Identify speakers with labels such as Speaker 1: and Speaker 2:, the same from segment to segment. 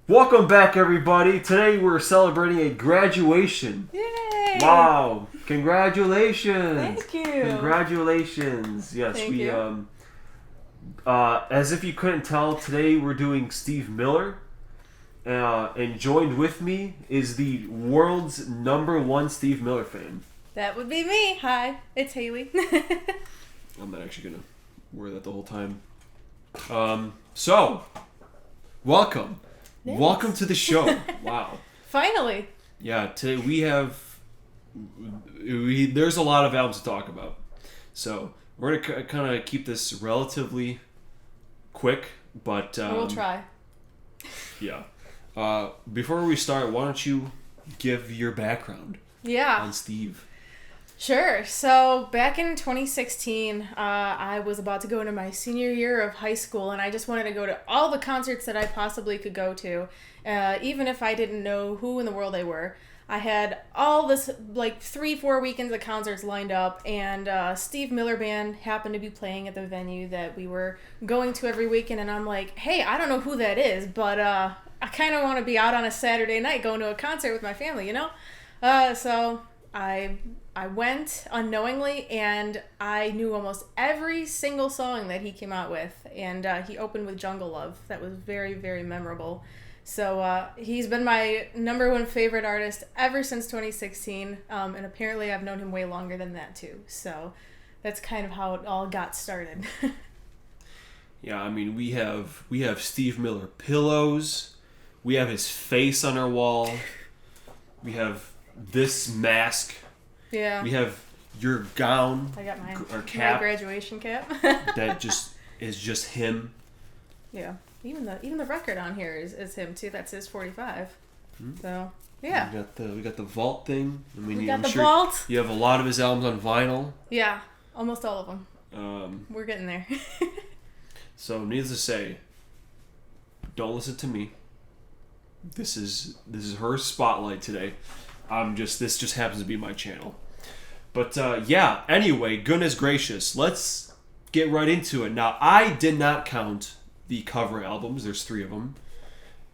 Speaker 1: Welcome back, everybody. Today we're celebrating a graduation.
Speaker 2: Yay!
Speaker 1: Wow! Congratulations!
Speaker 2: Thank you.
Speaker 1: Congratulations! Yes,
Speaker 2: Thank
Speaker 1: we
Speaker 2: you.
Speaker 1: as if you couldn't tell, today we're doing Steve Miller, and joined with me is the world's #1 Steve Miller fan.
Speaker 2: That would be me. Hi, it's Haley.
Speaker 1: I'm not actually gonna wear that the whole time. So, welcome.
Speaker 2: Thanks.
Speaker 1: Welcome to the show. Wow.
Speaker 2: Finally.
Speaker 1: Yeah, today there's a lot of albums to talk about. So we're going to kind of keep this relatively quick, but...
Speaker 2: We'll try.
Speaker 1: Yeah. Before we start, why don't you give your background
Speaker 2: Yeah.
Speaker 1: on Steve?
Speaker 2: Sure. So back in 2016, I was about to go into my senior year of high school, and I just wanted to go to all the concerts that I possibly could go to, even if I didn't know who in the world they were. I had all this, like 3-4 weekends of concerts lined up, and Steve Miller Band happened to be playing at the venue that we were going to every weekend, and I'm like, hey, I don't know who that is, but I kind of want to be out on a Saturday night going to a concert with my family, you know? So I went unknowingly, and I knew almost every single song that he came out with, and he opened with Jungle Love. That was very, very memorable. So he's been my #1 favorite artist ever since 2016, and apparently I've known him way longer than that too. So that's kind of how it all got started.
Speaker 1: Yeah, I mean, we have Steve Miller pillows. We have his face on our wall. We have this mask.
Speaker 2: Yeah.
Speaker 1: We have your gown.
Speaker 2: I got
Speaker 1: or
Speaker 2: my
Speaker 1: cap
Speaker 2: graduation cap.
Speaker 1: that just is just him.
Speaker 2: Yeah. Even the record on here is him too. That says 45.
Speaker 1: Hmm.
Speaker 2: So yeah.
Speaker 1: We got the vault thing. I mean,
Speaker 2: We got
Speaker 1: I'm
Speaker 2: the
Speaker 1: sure
Speaker 2: vault.
Speaker 1: you have a lot of his albums on vinyl.
Speaker 2: Yeah. Almost all of them. We're getting there.
Speaker 1: So needless to say, don't listen to me. This is her spotlight today. This just happens to be my channel. But yeah, anyway, goodness gracious, let's get right into it. Now, I did not count the cover albums. There's 3 of them.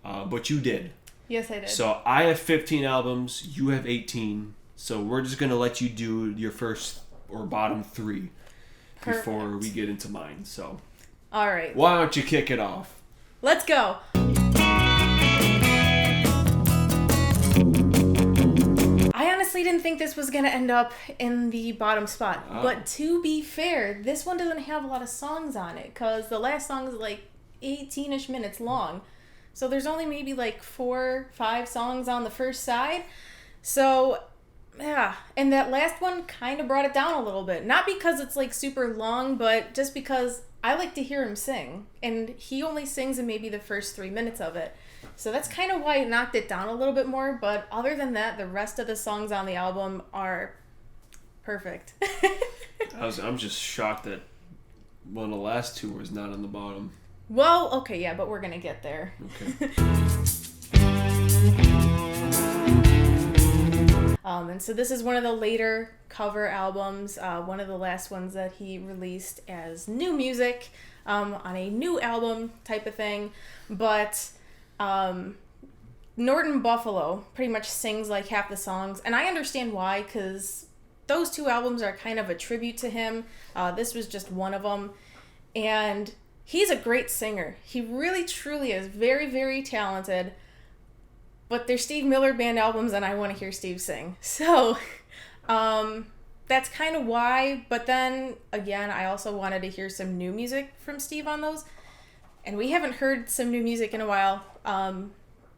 Speaker 1: But you did.
Speaker 2: Yes, I did.
Speaker 1: So I have 15 albums. You have 18. So we're just going to let you do your first or bottom 3 before
Speaker 2: Perfect.
Speaker 1: we get into mine. So
Speaker 2: All right.
Speaker 1: why don't you kick it off?
Speaker 2: Let's go. I honestly didn't think this was going to end up in the bottom spot.
Speaker 1: Oh.
Speaker 2: But to be fair, this one doesn't have a lot of songs on it because the last song is like 18-ish minutes long. So there's only maybe like 4-5 songs on the first side. So, yeah. And that last one kind of brought it down a little bit. Not because it's like super long, but just because I like to hear him sing. And he only sings in maybe the first 3 minutes of it. So that's kind of why it knocked it down a little bit more. But other than that, the rest of the songs on the album are perfect.
Speaker 1: I'm just shocked that one of the last 2 was not on the bottom.
Speaker 2: Well, okay, yeah, but we're going to get there.
Speaker 1: Okay.
Speaker 2: And so this is one of the later cover albums, one of the last ones that he released as new music on a new album type of thing. But Norton Buffalo pretty much sings like half the songs, and I understand why, because those 2 albums are kind of a tribute to him. This was just one of them, and he's a great singer. He really, truly is very, very talented. But they're Steve Miller Band albums, and I want to hear Steve sing. So, that's kind of why. But then, again, I also wanted to hear some new music from Steve on those. And we haven't heard some new music in a while,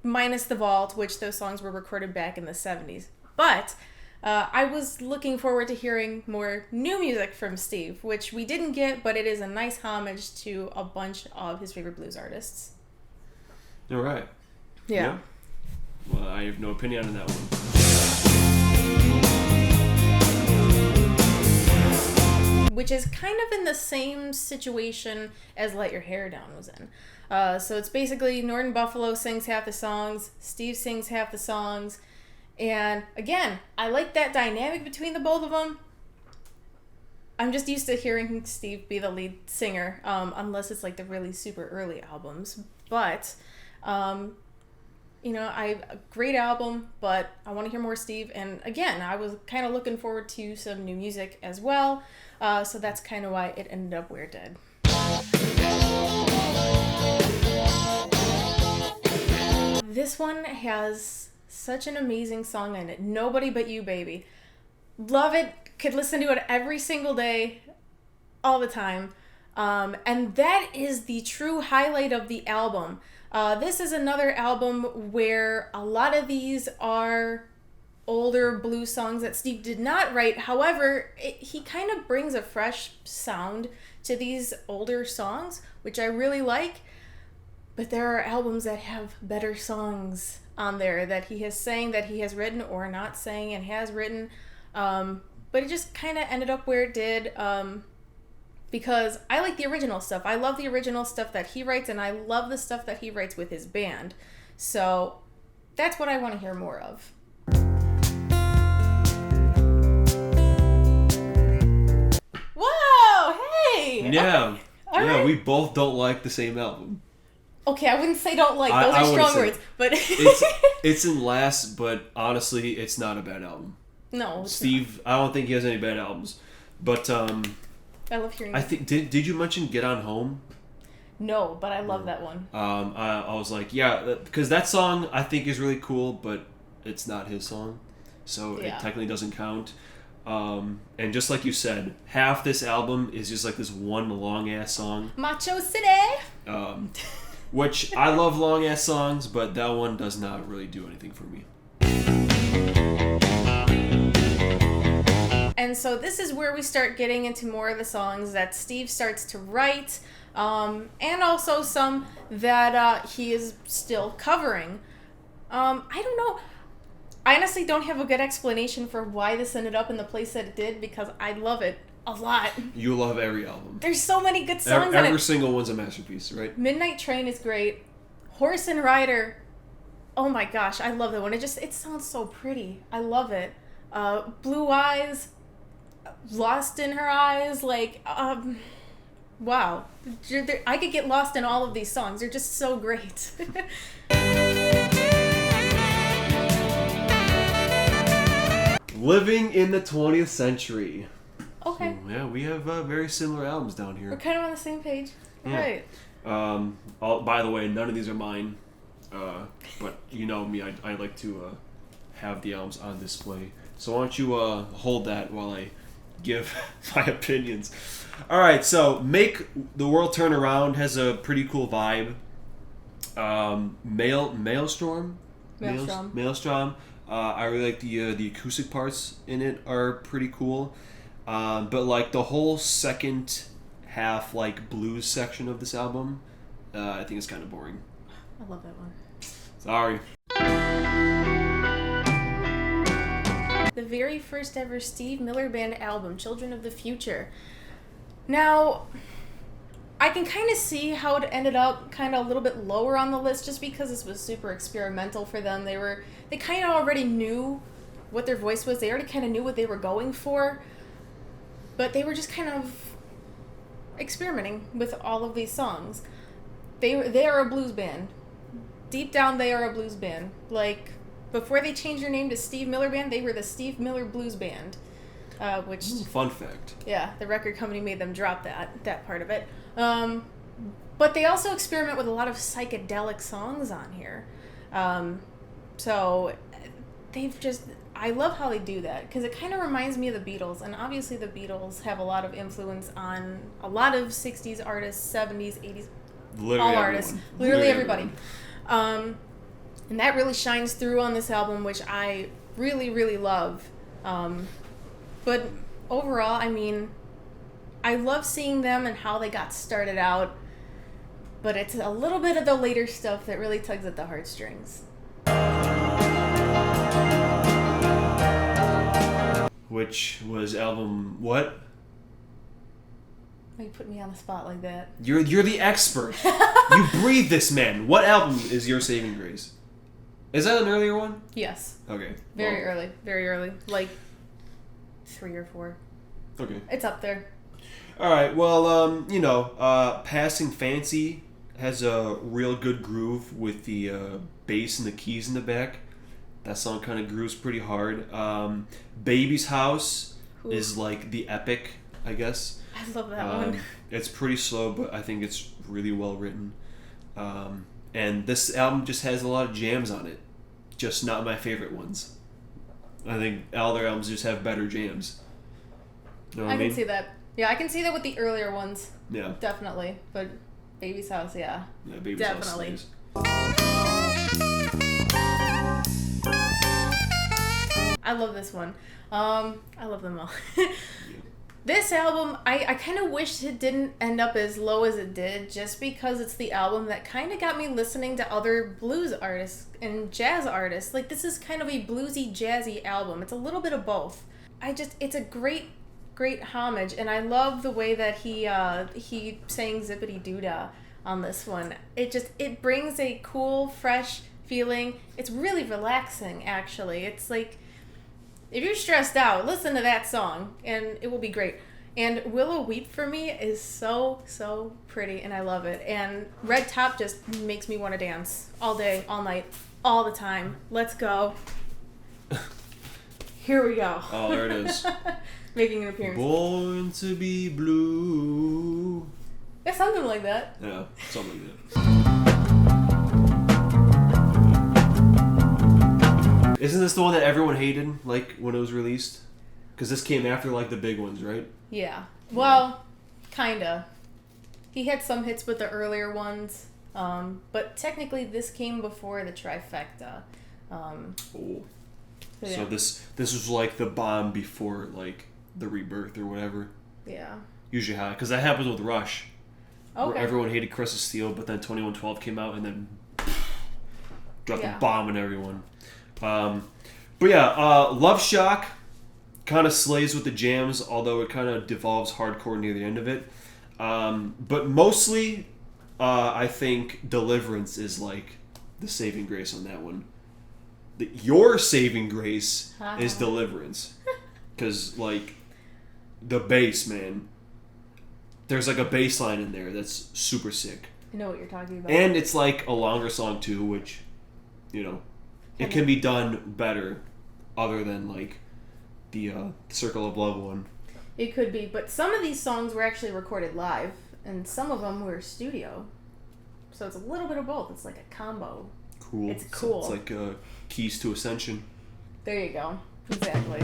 Speaker 2: minus The Vault, which those songs were recorded back in the 70s. But I was looking forward to hearing more new music from Steve, which we didn't get, but it is a nice homage to a bunch of his favorite blues artists.
Speaker 1: All right.
Speaker 2: Yeah.
Speaker 1: Well, I have no opinion on that one.
Speaker 2: Which is kind of in the same situation as Let Your Hair Down was in. So it's basically Norton Buffalo sings half the songs, Steve sings half the songs, and again, I like that dynamic between the both of them. I'm just used to hearing Steve be the lead singer, unless it's like the really super early albums. But A great album, but I want to hear more Steve. And again, I was kind of looking forward to some new music as well. So that's kind of why it ended up where it did. This one has such an amazing song in it. Nobody But You, Baby. Love it. Could listen to it every single day, all the time. And that is the true highlight of the album. This is another album where a lot of these are older blues songs that Steve did not write. However, he kind of brings a fresh sound to these older songs, which I really like. But there are albums that have better songs on there that he has sang, that he has written or not sang and has written. But it just kind of ended up where it did. Because I like the original stuff. I love the original stuff that he writes, and I love the stuff that he writes with his band. So that's what I want to hear more of. Whoa! Hey!
Speaker 1: Yeah.
Speaker 2: Okay. All
Speaker 1: yeah,
Speaker 2: right.
Speaker 1: we both don't like the same album.
Speaker 2: Okay, I wouldn't say don't like. Those are strong words. But
Speaker 1: it's in last, but honestly, it's not a bad album.
Speaker 2: No.
Speaker 1: Steve, I don't think he has any bad albums. But
Speaker 2: I love hearing
Speaker 1: I think did you mention Get On Home?
Speaker 2: No, but I love that one.
Speaker 1: I was like, yeah, because that song I think is really cool, but it's not his song, so it technically doesn't count. And just like you said, half this album is just like this one long ass song.
Speaker 2: Macho City.
Speaker 1: Which I love long ass songs, but that one does not really do anything for me.
Speaker 2: And so this is where we start getting into more of the songs that Steve starts to write, and also some that he is still covering. I don't know. I honestly don't have a good explanation for why this ended up in the place that it did, because I love it a lot.
Speaker 1: You love every album.
Speaker 2: There's so many good songs in it.
Speaker 1: Every single one's a masterpiece, right?
Speaker 2: Midnight Train is great. Horse and Rider. Oh my gosh, I love that one. It sounds so pretty. I love it. Blue Eyes. Lost in Her Eyes, wow. I could get lost in all of these songs. They're just so great.
Speaker 1: Living in the 20th Century.
Speaker 2: Okay.
Speaker 1: So, yeah, we have very similar albums down here.
Speaker 2: We're kind of on the same page.
Speaker 1: Yeah.
Speaker 2: Right.
Speaker 1: By the way, none of these are mine. But you know me, I like to have the albums on display. So why don't you hold that while I give my opinions. Alright, so Make the World Turn Around has a pretty cool vibe. Maelstrom? I really like the acoustic parts in it are pretty cool. But like the whole second half blues section of this album, I think it's kind of boring.
Speaker 2: I love that one.
Speaker 1: Sorry.
Speaker 2: The very first ever Steve Miller Band album, Children of the Future. Now, I can kind of see how it ended up kind of a little bit lower on the list, just because this was super experimental for them. They kind of already knew what their voice was. They already kind of knew what they were going for, but they were just kind of experimenting with all of these songs. They are a blues band. Deep down, they are a blues band. Before they changed their name to Steve Miller Band, they were the Steve Miller Blues Band, which...
Speaker 1: Fun fact.
Speaker 2: Yeah, the record company made them drop that part of it. But they also experiment with a lot of psychedelic songs on here. So I love how they do that, because it kind of reminds me of the Beatles, and obviously the Beatles have a lot of influence on a lot of 60s artists, 70s, 80s,
Speaker 1: Literally
Speaker 2: all
Speaker 1: everyone.
Speaker 2: artists. Literally everybody. And that really shines through on this album, which I really, really love. But overall, I mean, I love seeing them and how they got started out, but it's a little bit of the later stuff that really tugs at the heartstrings.
Speaker 1: Which was album what?
Speaker 2: Why you put me on the spot like that?
Speaker 1: You're the expert. You breathe this, man. What album is Your Saving Grace? Is that an earlier one?
Speaker 2: Yes.
Speaker 1: Okay.
Speaker 2: Very early. 3 or 4.
Speaker 1: Okay.
Speaker 2: It's up there.
Speaker 1: All right. Well, Passing Fancy has a real good groove with the bass and the keys in the back. That song kind of grooves pretty hard. Baby's House is like the epic, I guess.
Speaker 2: I love that one.
Speaker 1: It's pretty slow, but I think it's really well written. And this album just has a lot of jams on it. Just not my favorite ones. I think all their albums just have better jams. You know what I mean?
Speaker 2: Can see that. Yeah, I can see that with the earlier ones.
Speaker 1: Yeah.
Speaker 2: Definitely. But Baby's House, yeah.
Speaker 1: Yeah, Baby's
Speaker 2: Definitely.
Speaker 1: House.
Speaker 2: I love this one. I love them all. This album, I kind of wish it didn't end up as low as it did, just because it's the album that kind of got me listening to other blues artists and jazz artists. Like, this is kind of a bluesy, jazzy album. It's a little bit of both. It's a great homage, and I love the way that he sang Zippity Doodah on this one. It brings a cool, fresh feeling. It's really relaxing, actually. It's like, if you're stressed out, listen to that song, and it will be great. And Willow Weep for me is so, so pretty, and I love it. And Red Top just makes me want to dance all day, all night, all the time. Let's go. Here we go.
Speaker 1: Oh, there it is.
Speaker 2: Making an appearance.
Speaker 1: Born to be blue.
Speaker 2: Yeah, something like that.
Speaker 1: Yeah, something like that. Isn't this the one that everyone hated, like, when it was released? Because this came after, like, the big ones, right?
Speaker 2: Yeah. Well, kinda. He had some hits with the earlier ones, but technically this came before the Trifecta.
Speaker 1: Oh.
Speaker 2: Yeah.
Speaker 1: So this was, like, the bomb before, like, the Rebirth or whatever.
Speaker 2: Yeah.
Speaker 1: Usually how, because that happens with Rush.
Speaker 2: Okay.
Speaker 1: Where everyone hated Crystal Steel, but then 2112 came out and then dropped a bomb on everyone. But yeah, Love Shock kind of slays with the jams, although it kind of devolves hardcore near the end of it. But mostly, I think Deliverance is like the saving grace on that one. Your saving grace is Deliverance. Because, like, the bass, man. There's like a bass line in there that's super sick.
Speaker 2: I know what you're talking about.
Speaker 1: And it's like a longer song too, which, you know, it can be done better other than like the Circle of Love one.
Speaker 2: It could be, but some of these songs were actually recorded live, and some of them were studio. So it's a little bit of both. It's like a combo.
Speaker 1: Cool.
Speaker 2: It's cool.
Speaker 1: So it's like Keys to Ascension.
Speaker 2: There you go. Exactly.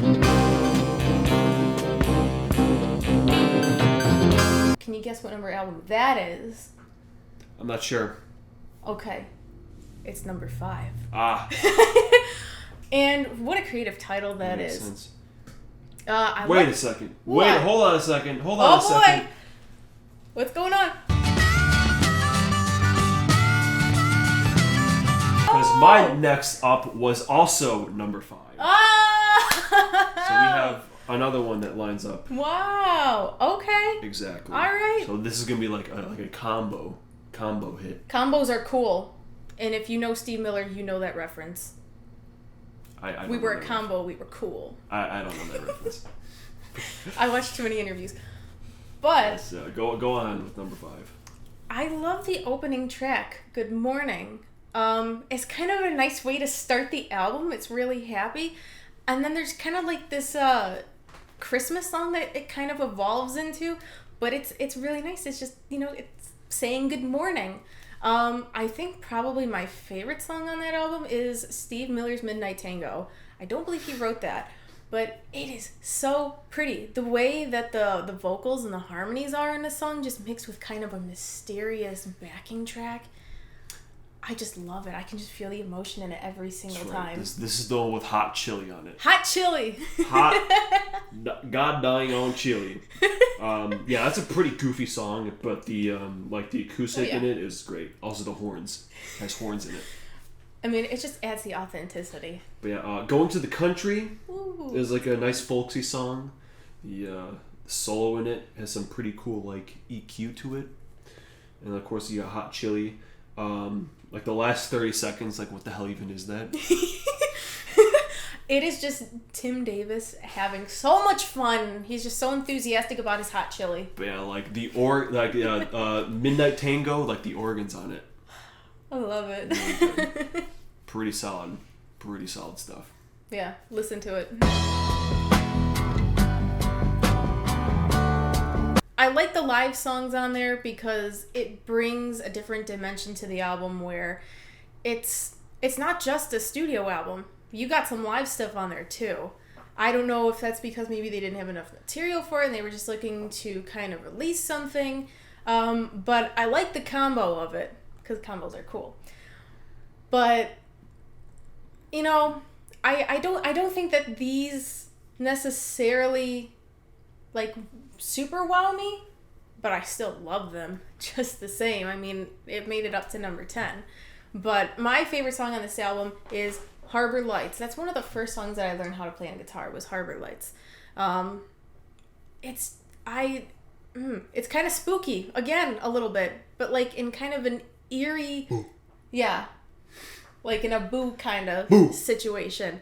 Speaker 2: Can you guess what number album that is?
Speaker 1: I'm not sure.
Speaker 2: Okay. It's number 5.
Speaker 1: Ah.
Speaker 2: And what a creative title that
Speaker 1: makes
Speaker 2: is.
Speaker 1: Sense.
Speaker 2: Wait
Speaker 1: a second.
Speaker 2: What?
Speaker 1: Wait, hold on a second. Hold on a second.
Speaker 2: Boy! What's going on?
Speaker 1: Because my next up was also number 5.
Speaker 2: Ah!
Speaker 1: So we have another one that lines up.
Speaker 2: Wow. Okay.
Speaker 1: Exactly.
Speaker 2: All right.
Speaker 1: So this is gonna be like a combo hit.
Speaker 2: Combos are cool. And if you know Steve Miller, you know that reference.
Speaker 1: I
Speaker 2: We
Speaker 1: don't
Speaker 2: were
Speaker 1: know
Speaker 2: a
Speaker 1: that
Speaker 2: combo, we were cool.
Speaker 1: I don't know that reference.
Speaker 2: I watched too many interviews. But
Speaker 1: Yes, go on with number 5.
Speaker 2: I love the opening track, Good Morning. It's kind of a nice way to start the album. It's really happy. And then there's kind of like this Christmas song that it kind of evolves into, but it's really nice. It's just, it's saying good morning. I think probably my favorite song on that album is Steve Miller's Midnight Tango. I don't believe he wrote that, but it is so pretty. The way that the vocals and the harmonies are in the song just mixed with kind of a mysterious backing track. I just love it. I can just feel the emotion in it every single time.
Speaker 1: This is the one with Hot Chili on it.
Speaker 2: Hot chili.
Speaker 1: Hot, god dying on chili. Yeah, that's a pretty goofy song, but the acoustic in it is great. Also, the horns. It has horns in it.
Speaker 2: I mean, it just adds the authenticity.
Speaker 1: But yeah, Going to the Country
Speaker 2: Ooh.
Speaker 1: is like a nice folksy song. The solo in it has some pretty cool like EQ to it, and of course you got Hot Chili. Like the last 30 seconds, like what the hell even is that?
Speaker 2: It is just Tim Davis having so much fun. He's just so enthusiastic about his hot chili.
Speaker 1: But yeah, like Midnight Tango, like the organs on it.
Speaker 2: I love it.
Speaker 1: Really pretty solid stuff.
Speaker 2: Yeah, listen to it. I like the live songs on there because it brings a different dimension to the album where it's not just a studio album. You got some live stuff on there too. I don't know if that's because maybe they didn't have enough material for it and they were just looking to kind of release something. But I like the combo of it because combos are cool. But you know, I don't think that these necessarily like super wow me, but I still love them just the same. I mean, it made it up to number 10. But my favorite song on this album is Harbor Lights. That's one of the first songs that I learned how to play on guitar was Harbor Lights. It's kind of spooky again a little bit, but like in kind of an eerie, yeah, like in a boo kind of situation.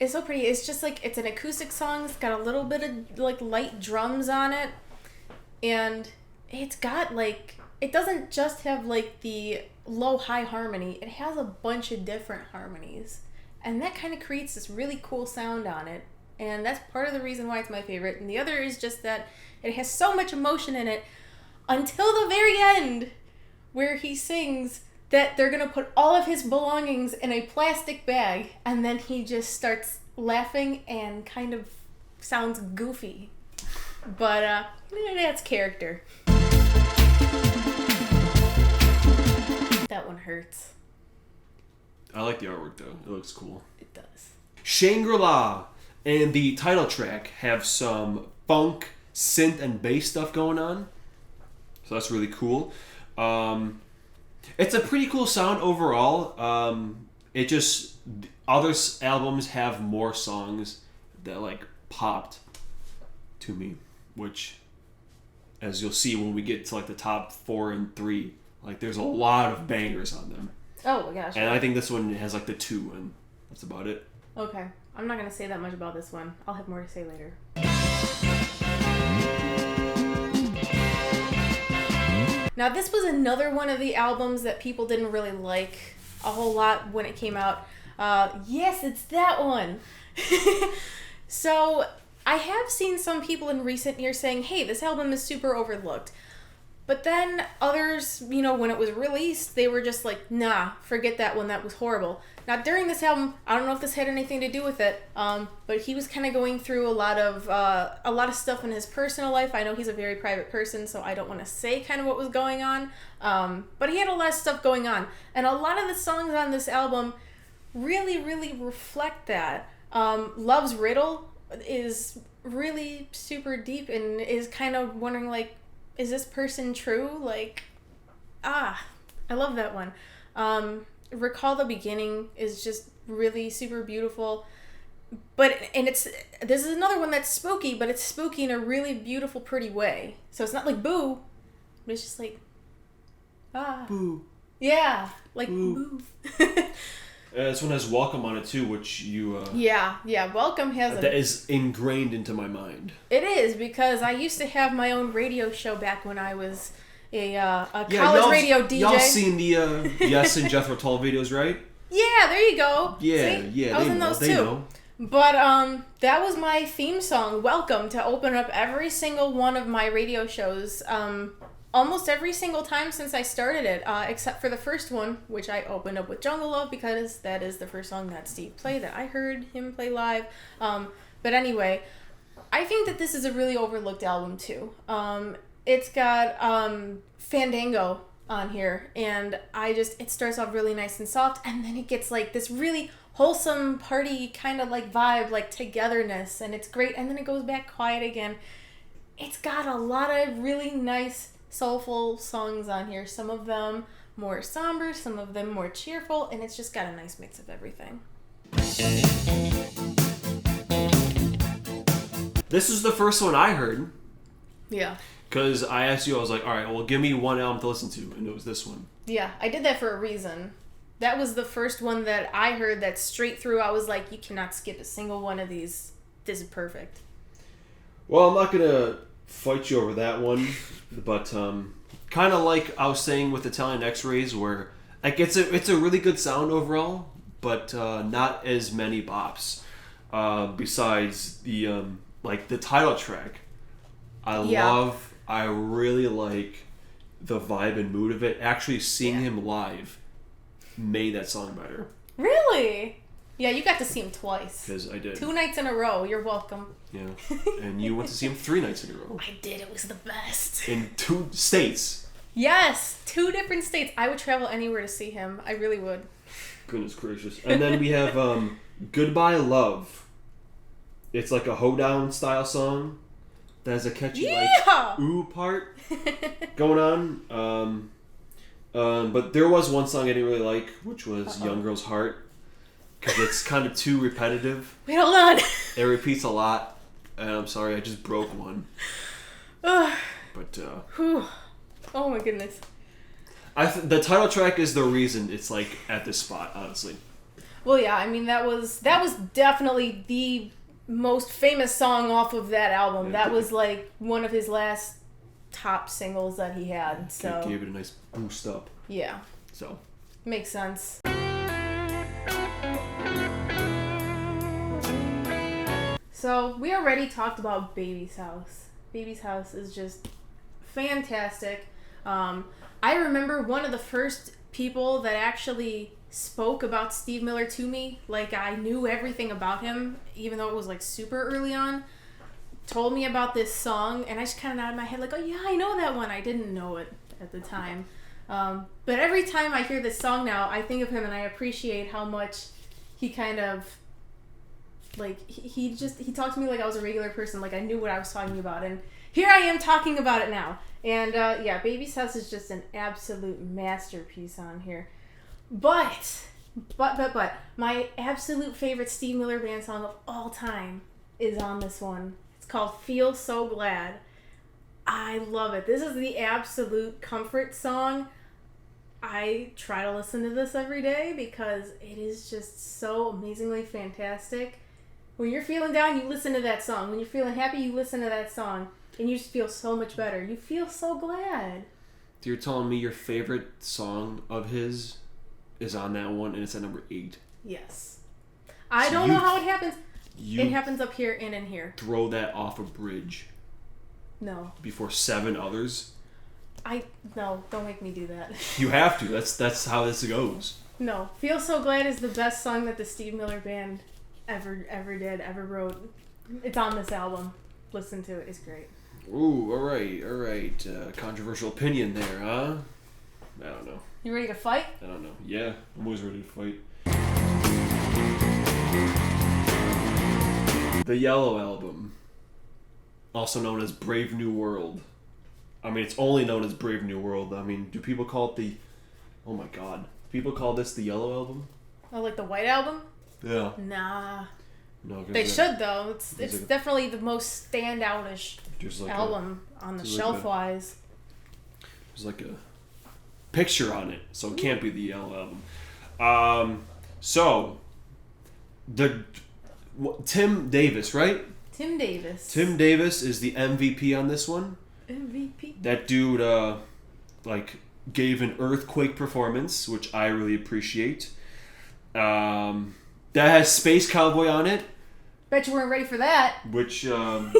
Speaker 2: It's so pretty. It's just like it's an acoustic song. It's got a little bit of like light drums on it, and it's got like it doesn't just have like the low high harmony. It has a bunch of different harmonies, and that kind of creates this really cool sound on it. And that's part of the reason why it's my favorite. And the other is just that it has so much emotion in it until the very end, where he sings that they're going to put all of his belongings in a plastic bag, and then he just starts laughing and kind of sounds goofy. But that's character. That one hurts.
Speaker 1: I like the artwork though. It looks cool.
Speaker 2: It does.
Speaker 1: Shangri-La and the title track have some funk, synth, and bass stuff going on. So that's really cool. It's a pretty cool sound overall. It just other albums have more songs that like popped to me, which, as you'll see when we get to like the top 4 and 3, like there's a lot of bangers on them.
Speaker 2: Oh my gosh.
Speaker 1: And I think this one has like the 2, and that's about it.
Speaker 2: Okay. I'm not going to say that much about this one. I'll have more to say later. Now, this was another one of the albums that people didn't really like a whole lot when it came out. Yes, it's that one. So, I have seen some people in recent years saying, hey, this album is super overlooked. But then others, you know, when it was released, they were just like, nah, forget that one, that was horrible. Now, during this album, I don't know if this had anything to do with it, but he was kind of going through a lot of stuff in his personal life. I know he's a very private person, so I don't want to say kind of what was going on, but he had a lot of stuff going on. And a lot of the songs on this album really, really reflect that. Love's Riddle is really super deep and is kind of wondering, like, is this person true? Like, I love that one. Recall the Beginning is just really super beautiful. This is another one that's spooky, but it's spooky in a really beautiful, pretty way. So it's not like boo, but it's just like,
Speaker 1: Boo.
Speaker 2: Yeah, like boo.
Speaker 1: This one has Welcome on it too, which you...
Speaker 2: Yeah, Welcome has...
Speaker 1: That is ingrained into my mind.
Speaker 2: It is, because I used to have my own radio show back when I was a college radio DJ.
Speaker 1: Y'all seen the Yes and Jethro Tull videos, right?
Speaker 2: Yeah, there you go.
Speaker 1: Yeah,
Speaker 2: See?
Speaker 1: yeah,
Speaker 2: I was in those too.
Speaker 1: Know.
Speaker 2: But that was my theme song, Welcome, to open up every single one of my radio shows. Almost every single time since I started it, except for the first one, which I opened up with Jungle Love, because that is the first song that Steve played, that I heard him play live. But anyway, I think that this is a really overlooked album too. It's got Fandango on here, and it starts off really nice and soft, and then it gets like this really wholesome party kind of like vibe, like togetherness, and it's great, and then it goes back quiet again. It's got a lot of really nice soulful songs on here, some of them more somber, some of them more cheerful, and it's just got a nice mix of everything.
Speaker 1: This is the first one I heard.
Speaker 2: Yeah.
Speaker 1: Because I asked you, I was like, all right, well, give me one album to listen to, and it was this one.
Speaker 2: Yeah, I did that for a reason. That was the first one that I heard that straight through. I was like, you cannot skip a single one of these. This is perfect.
Speaker 1: Well, I'm not gonna fight you over that one, but kind of like I was saying with Italian X-Rays, where like it's a really good sound overall, but not as many bops. Besides the like the title track, I really like the vibe and mood of it. Actually, seeing him live made that song better.
Speaker 2: Really? Yeah, you got to see him twice.
Speaker 1: Because I did.
Speaker 2: 2 nights in a row. You're welcome.
Speaker 1: Yeah. And you went to see him 3 nights in a row.
Speaker 2: I did. It was the best.
Speaker 1: In 2 states.
Speaker 2: Yes, 2 different states. I would travel anywhere to see him. I really would.
Speaker 1: Goodness gracious. And then we have Goodbye Love. It's like a hoedown style song that has a catchy like ooh part going on. But there was one song I didn't really like, which was Young Girl's Heart, because it's kind of too repetitive.
Speaker 2: Wait, hold on.
Speaker 1: It repeats a lot, and I'm sorry, I just broke one. But
Speaker 2: oh my goodness.
Speaker 1: The title track is the reason it's like at this spot, honestly.
Speaker 2: Well, yeah, I mean that was definitely the most famous song off of that album.
Speaker 1: Yeah,
Speaker 2: that was like one of his last top singles that he had. So
Speaker 1: gave it a nice boost up.
Speaker 2: Yeah.
Speaker 1: So
Speaker 2: makes sense. So we already talked about Baby's House. Baby's House is just fantastic. I remember one of the first people that actually spoke about Steve Miller to me, like I knew everything about him, even though it was like super early on, told me about this song, and I just kind of nodded my head like, oh yeah, I know that one. I didn't know it at the time. But every time I hear this song now, I think of him and I appreciate how much he kind of, like, he talked to me like I was a regular person, like I knew what I was talking about, and here I am talking about it now. And yeah, Baby's House is just an absolute masterpiece on here. But my absolute favorite Steve Miller Band song of all time is on this one. It's called Feel So Glad. I love it. This is the absolute comfort song. I try to listen to this every day because it is just so amazingly fantastic. When you're feeling down, you listen to that song. When you're feeling happy, you listen to that song. And you just feel so much better. You feel so glad.
Speaker 1: You're telling me your favorite song of his is on that one, and it's at number 8.
Speaker 2: Yes. I don't know how it happens. It happens up here and in here.
Speaker 1: Throw that off a bridge.
Speaker 2: No.
Speaker 1: Before 7 others.
Speaker 2: No, don't make me do that.
Speaker 1: You have to. That's how this goes.
Speaker 2: No. Feel So Glad is the best song that the Steve Miller Band ever wrote. It's on this album. Listen to it. It's great.
Speaker 1: Ooh, all right. Controversial opinion there, huh? I don't know.
Speaker 2: You ready to fight?
Speaker 1: I don't know. Yeah, I'm always ready to fight. The Yellow Album, also known as Brave New World. I mean, it's only known as Brave New World. I mean, do people call it the... Oh my god. People call this the Yellow Album?
Speaker 2: Oh, like the White Album?
Speaker 1: Yeah.
Speaker 2: No,
Speaker 1: they
Speaker 2: should, though. It's like definitely the most standoutish album on the shelf-wise.
Speaker 1: There's like a picture on it, so it can't be the Yellow Album. So, Tim Davis, right?
Speaker 2: Tim Davis.
Speaker 1: Tim Davis is the MVP on this one.
Speaker 2: MVP.
Speaker 1: That dude, gave an earthquake performance, which I really appreciate. That has Space Cowboy on it.
Speaker 2: Bet you weren't ready for that.
Speaker 1: Which,
Speaker 2: oh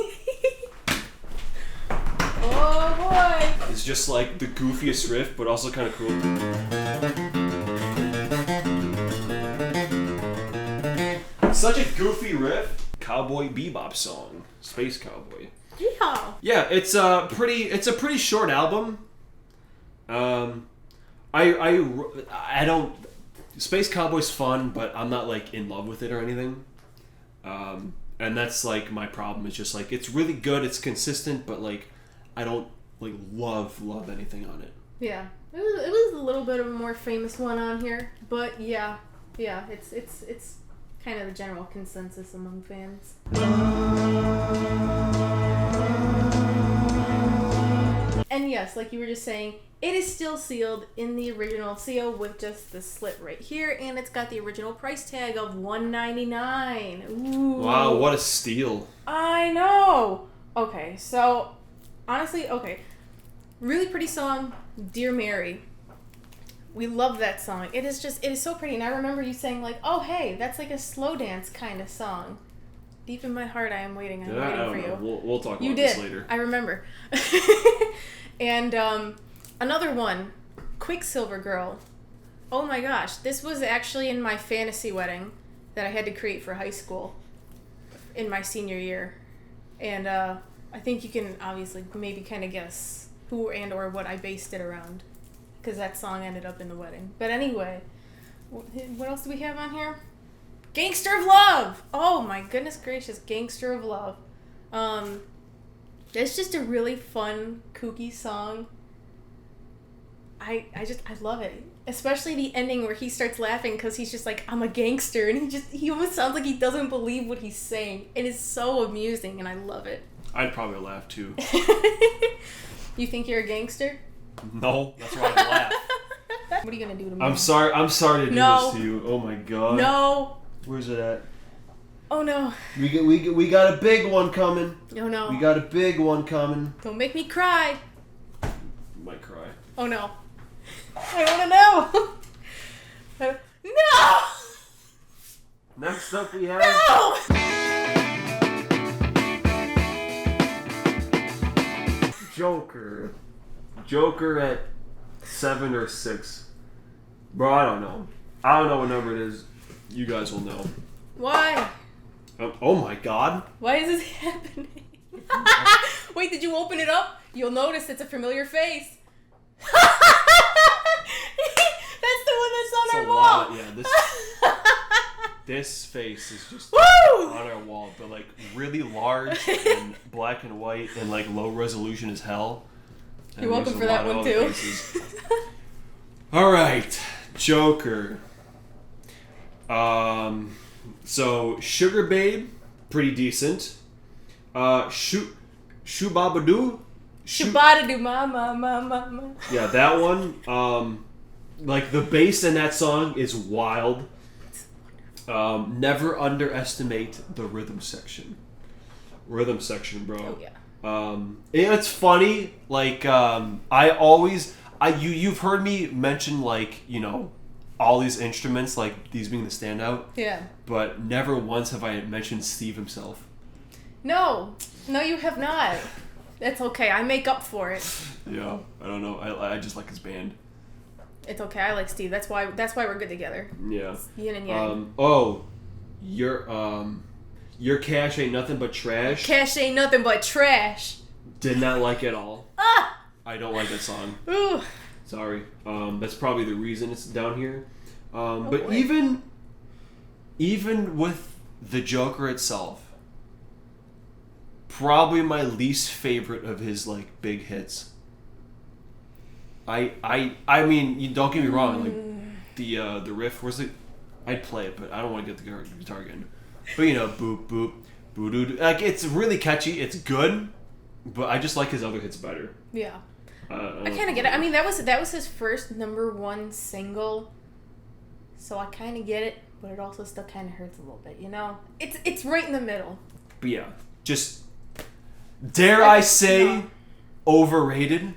Speaker 2: boy.
Speaker 1: Is just like the goofiest riff, but also kind of cool. Such a goofy riff. Cowboy Bebop song. Space Cowboy.
Speaker 2: Yeah.
Speaker 1: Yeah, it's a pretty short album. I don't... Space Cowboy's fun, but I'm not like in love with it or anything. And that's like my problem. It's just like it's really good, it's consistent, but like I don't like love anything on it.
Speaker 2: Yeah. It was a little bit of a more famous one on here, but yeah, it's kind of the general consensus among fans. And yes, like you were just saying, It is still sealed in the original seal with just the slit right here, and it's got the original price tag of $199. Ooh.
Speaker 1: Wow, what a steal. I
Speaker 2: know. Okay, so honestly, really pretty song, Dear Mary. We love that song. It is so pretty, and I remember you saying like, "Oh, hey, that's like a slow dance kind of song." Deep in my heart, I am waiting. I'm waiting for you.
Speaker 1: We'll talk about this later.
Speaker 2: I remember. And another one, Quicksilver Girl. Oh my gosh, this was actually in my fantasy wedding that I had to create for high school in my senior year. And I think you can obviously maybe kind of guess who and or what I based it around, because that song ended up in the wedding. But anyway, what else do we have on here? Gangster of Love! Oh my goodness gracious, Gangster of Love. It's just a really fun, kooky song. I love it. Especially the ending where he starts laughing because he's just like, I'm a gangster, and he almost sounds like he doesn't believe what he's saying. It is so amusing, and I love it.
Speaker 1: I'd probably laugh too.
Speaker 2: You think you're a gangster?
Speaker 1: No, that's why I laugh.
Speaker 2: What are you gonna do to me?
Speaker 1: I'm sorry to do this to you. Oh my god.
Speaker 2: No.
Speaker 1: Where's it at?
Speaker 2: Oh no.
Speaker 1: We got a big one coming.
Speaker 2: Oh no.
Speaker 1: We got a big one coming.
Speaker 2: Don't make me cry.
Speaker 1: You might cry.
Speaker 2: Oh no. I want to know. No!
Speaker 1: Next up we have...
Speaker 2: No!
Speaker 1: Joker at 7 or 6. Bro, I don't know. I don't know what number it is. You guys will know.
Speaker 2: Why?
Speaker 1: Oh my god.
Speaker 2: Why is this happening? Wait, did you open it up? You'll notice it's a familiar face. That's the one that's on our wall.
Speaker 1: Yeah, this face is just
Speaker 2: Woo!
Speaker 1: on our wall, but like really large and black and white and like low resolution as hell. And
Speaker 2: you're welcome for that one too.
Speaker 1: All right, Joker. So Sugar Babe, pretty decent. Shubabadoo.
Speaker 2: Shubadadoo, mama.
Speaker 1: Yeah, that one. Like the bass in that song is wild. Never underestimate the rhythm section. Rhythm section, bro.
Speaker 2: Oh yeah.
Speaker 1: And it's funny. Like you've heard me mention like all these instruments, like these being the standout.
Speaker 2: Yeah.
Speaker 1: But never once have I mentioned Steve himself.
Speaker 2: No, you have not. That's okay. I make up for it.
Speaker 1: Yeah, I don't know. I just like his band.
Speaker 2: It's okay. I like Steve. That's why we're good together.
Speaker 1: Yeah.
Speaker 2: It's yin and yang.
Speaker 1: Your cash ain't nothing but trash.
Speaker 2: Cash ain't nothing but trash.
Speaker 1: Did not like it at all.
Speaker 2: Ah.
Speaker 1: I don't like that song.
Speaker 2: Ooh.
Speaker 1: Sorry. That's probably the reason it's down here. But
Speaker 2: boy.
Speaker 1: even with the Joker itself, probably my least favorite of his like big hits. I mean, you don't get me wrong. Like the riff was it. I'd play it, but I don't want to get the guitar again. But boop boop boo doo. Like it's really catchy. It's good, but I just like his other hits better.
Speaker 2: Yeah. I kind of get it. I mean, that was his first #1 single, so I kind of get it, but it also still kind of hurts a little bit. It's right in the middle.
Speaker 1: But yeah, just dare I say, overrated.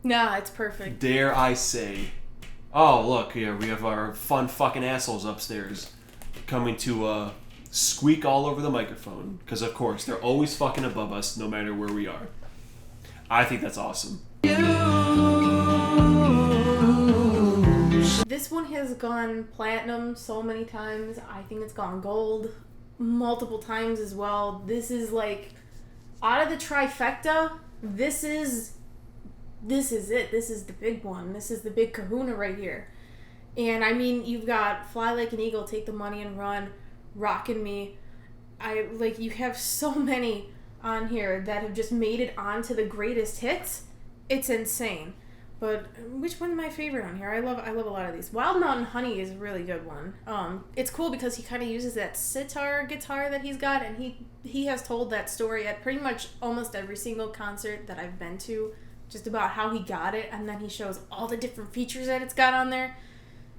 Speaker 2: Nah, it's perfect.
Speaker 1: Dare I say. Oh, look, here we have our fun fucking assholes upstairs coming to squeak all over the microphone. Because, of course, they're always fucking above us no matter where we are. I think that's awesome.
Speaker 2: This one has gone platinum so many times. I think it's gone gold multiple times as well. This is like, out of the trifecta, this is it. This is the big one. This is the big kahuna right here. And I mean, you've got Fly Like an Eagle, Take the Money and Run, Rockin' Me. You have so many on here that have just made it onto the greatest hits. It's insane. But which one's my favorite on here? I love a lot of these. Wild Mountain Honey is a really good one. It's cool because he kind of uses that sitar guitar that he's got, and he has told that story at pretty much almost every single concert that I've been to just about how he got it, and then he shows all the different features that it's got on there.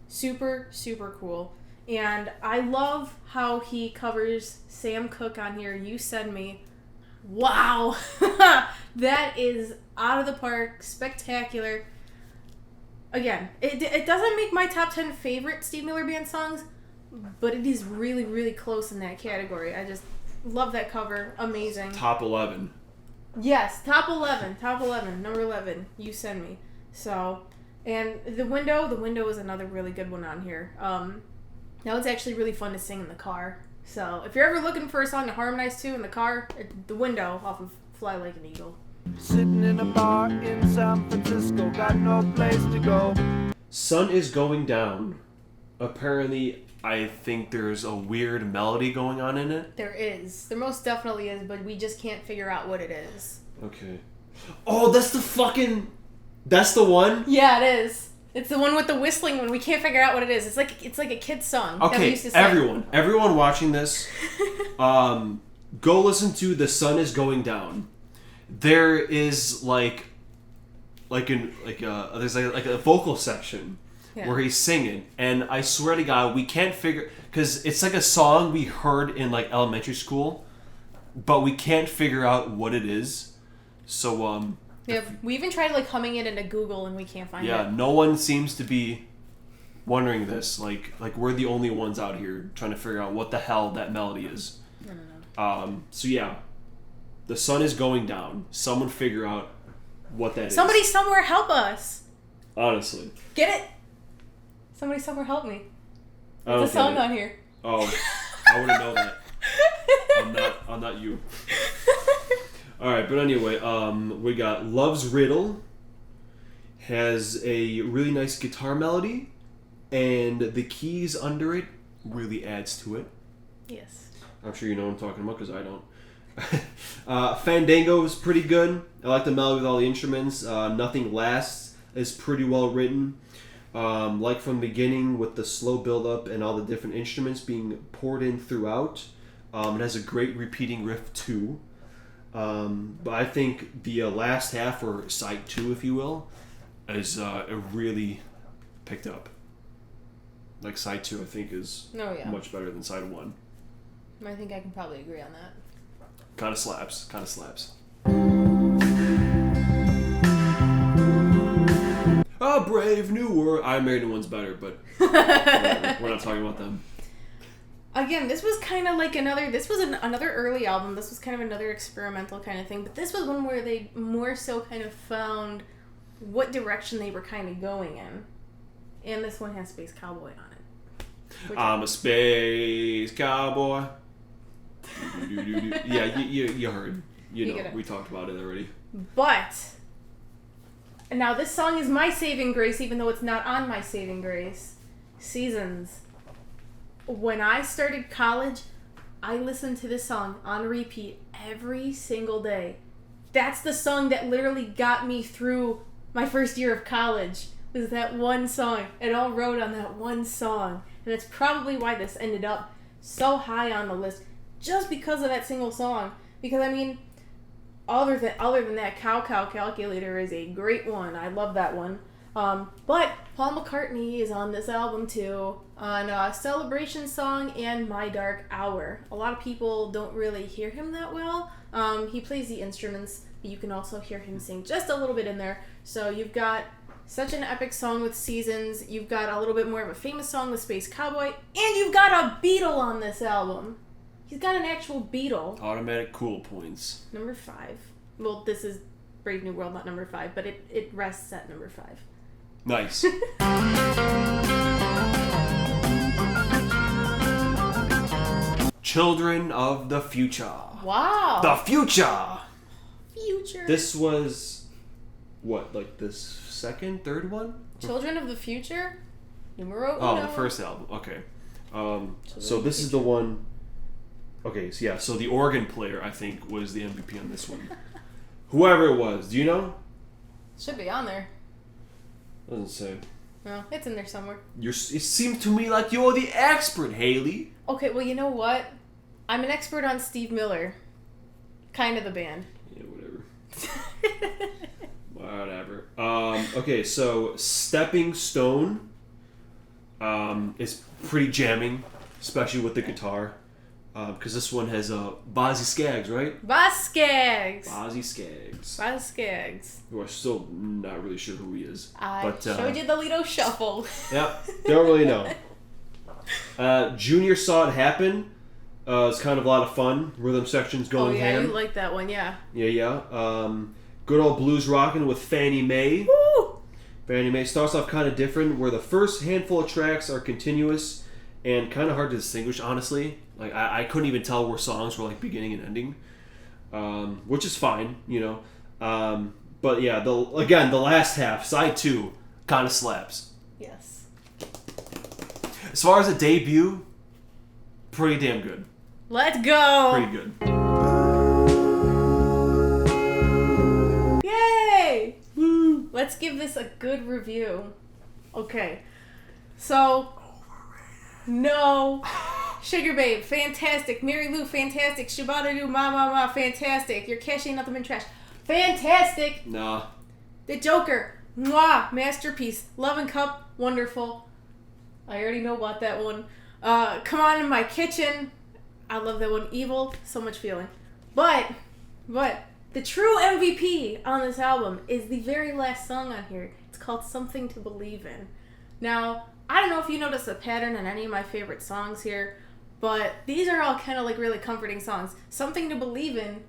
Speaker 2: Super, super cool. And I love how he covers Sam Cooke on here. You Send Me. Wow. That is out of the park. Spectacular. Again, it doesn't make my top 10 favorite Steve Miller Band songs, but it is really, really close in that category. I just love that cover. Amazing.
Speaker 1: Top 11.
Speaker 2: Yes, top 11. Top 11. Number 11. You Send Me. So, and The Window is another really good one on here. That one's actually really fun to sing in the car. So, if you're ever looking for a song to harmonize to in the car, The Window off of Fly Like an Eagle.
Speaker 3: Sitting in a bar in San Francisco, got no place to go.
Speaker 1: Sun is Going Down. Apparently, I think there's a weird melody going on in it.
Speaker 2: There is. There most definitely is, but we just can't figure out what it is.
Speaker 1: Okay. Oh, that's the one?
Speaker 2: Yeah, it is. It's the one with the whistling when we can't figure out what it is. It's like a kid's song that we
Speaker 1: Okay,
Speaker 2: used to sing.
Speaker 1: everyone watching this, go listen to The Sun is Going Down. There is there's like a vocal section where he's singing, and I swear to God, we can't figure, because it's like a song we heard in like elementary school, but we can't figure out what it is. So
Speaker 2: yeah, we even tried like humming it into Google and we can't find it.
Speaker 1: yeah, no one seems to be wondering this. Like we're the only ones out here trying to figure out what the hell that melody is.
Speaker 2: No.
Speaker 1: So yeah, The Sun is Going Down. Someone figure out what that is.
Speaker 2: Somebody somewhere help us.
Speaker 1: Honestly.
Speaker 2: Get it? Somebody somewhere help me.
Speaker 1: I don't
Speaker 2: There's a song
Speaker 1: get it.
Speaker 2: on here.
Speaker 1: Oh, I wouldn't know that. I'm not you. Alright, but anyway, we got Love's Riddle. Has a really nice guitar melody, and the keys under it really adds to it.
Speaker 2: Yes.
Speaker 1: I'm sure you know what I'm talking about, because I don't. Fandango is pretty good. I like the melody with all the instruments. Nothing Lasts is pretty well written. Like from the beginning with the slow build-up and all the different instruments being poured in throughout. It has a great repeating riff too. But I think the last half, or side 2 if you will, is really picked up. Like side 2 I think is much better than side 1.
Speaker 2: I think I can probably agree on that.
Speaker 1: Kind of slaps. A Brave New World. I Married the One's better, but whatever. We're not talking about them.
Speaker 2: Again, this was kind of like another early album. This was kind of another experimental kind of thing. But this was one where they more so kind of found what direction they were kind of going in. And this one has Space Cowboy on it.
Speaker 1: I'm a space cowboy. Yeah, you heard. You know, we talked about it already.
Speaker 2: But now this song is my saving grace, even though it's not on my saving grace. Seasons. When I started college, I listened to this song on repeat every single day. That's the song that literally got me through my first year of college. Was that one song. It all rode on that one song. And that's probably why this ended up so high on the list. Just because of that single song. Because, I mean, other than that, Cow Cow Calculator is a great one. I love that one. But Paul McCartney is on this album too, on Celebration Song and My Dark Hour. A lot of people don't really hear him that well. He plays the instruments, but you can also hear him sing just a little bit in there. So you've got such an epic song with Seasons, you've got a little bit more of a famous song with Space Cowboy, and you've got a Beatle on this album. He's got an actual Beatle.
Speaker 1: Automatic cool points.
Speaker 2: Number 5. Well, this is Brave New World, not number 5, but it rests at number 5.
Speaker 1: Nice. Children of the Future.
Speaker 2: Wow.
Speaker 1: The Future. This was what, like the second, third one?
Speaker 2: Children of the Future? Numero uno.
Speaker 1: Oh, the first album. Okay. So this is the one. Okay, so yeah, so the organ player I think was the MVP on this one. Whoever it was, do you know?
Speaker 2: Should be on there.
Speaker 1: Doesn't say.
Speaker 2: No, it's in there somewhere.
Speaker 1: It seemed to me like you're the expert, Haley.
Speaker 2: Okay, well, you know what? I'm an expert on Steve Miller. Kind of the band.
Speaker 1: Yeah, whatever. Whatever. Okay, so Stepping Stone is pretty jamming, especially with the guitar. Because this one has Bozzy Skaggs, right?
Speaker 2: Skaggs.
Speaker 1: Bozzy Skaggs.
Speaker 2: Bozzy Skaggs.
Speaker 1: Who I'm still not really sure who he is.
Speaker 2: I showed you the Lido Shuffle.
Speaker 1: Yeah, don't really know. Junior Saw It Happen. It's kind of a lot of fun. Rhythm sections going ham.
Speaker 2: You like that one, yeah.
Speaker 1: Yeah. Good Old Blues Rockin' with Fannie Mae.
Speaker 2: Woo!
Speaker 1: Fannie Mae starts off kind of different, where the first handful of tracks are continuous and kind of hard to distinguish, honestly. Like, I couldn't even tell where songs were, like, beginning and ending, which is fine, you know. But, yeah, the last half, side 2, kind of slaps.
Speaker 2: Yes.
Speaker 1: As far as a debut, pretty damn good.
Speaker 2: Let's go!
Speaker 1: Pretty good.
Speaker 2: Yay!
Speaker 1: Woo!
Speaker 2: Let's give this a good review. Okay. So... No. Sugar Babe, fantastic. Mary Lou, fantastic. Shabada Do, Ma, fantastic. Your cash ain't nothing but trash. Fantastic.
Speaker 1: Nah.
Speaker 2: The Joker, mwah, masterpiece. Love and Cup, wonderful. I already know about that one. Come On in My Kitchen. I love that one. Evil, so much feeling. But, the true MVP on this album is the very last song on here. It's called Something to Believe In. Now, I don't know if you notice a pattern in any of my favorite songs here, but these are all kind of like really comforting songs. Something to Believe In,